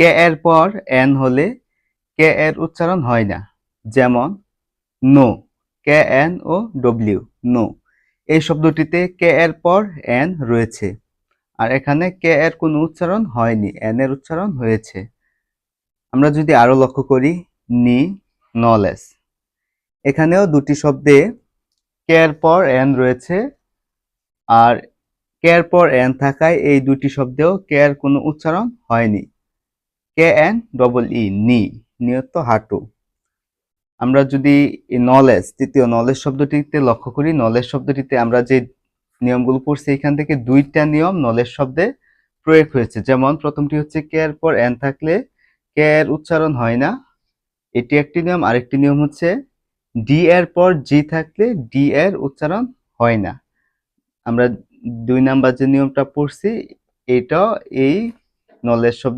কে এর পর এন হলে কে এর উচ্চারণ হয় না। যেমন no, K N O W, no. এই শব্দটিতে কে এর পর এন রয়েছে, আর এখানে কে এর কোনো উচ্চারণ হয়নি, এন এর উচ্চারণ হয়েছে। আমরা যদি আরো লক্ষ্য করি, নি, নলেজ, এখানেও দুটি শব্দে কে এর পর এন রয়েছে, আর কে এর পর এন থাকায় এই দুটি শব্দেও কে এর কোনো উচ্চারণ হয়নি। কে এন ডবল ই, নি, নিয়ত হাঁটু। আমরা যদি নলেজ, তৃতীয় নলেজ শব্দটিতে লক্ষ্য করি, নলেজ শব্দটিতে আমরা যে নিয়মগুলো পড়ছি এখান থেকে দুইটা নিয়ম নলেজ শব্দে প্রয়োগ হয়েছে। যেমন প্রথমটি হচ্ছে কে এর পর এন থাকলে কে এর উচ্চারণ হয় না, এটি একটি নিয়ম। আরেকটি নিয়ম হচ্ছে ডি এর পর জি থাকলে ডি এর উচ্চারণ হয় না। আমরা 2 নাম্বার যে নিয়মটা পড়ছি, এটাও এই নলেজ শব্দ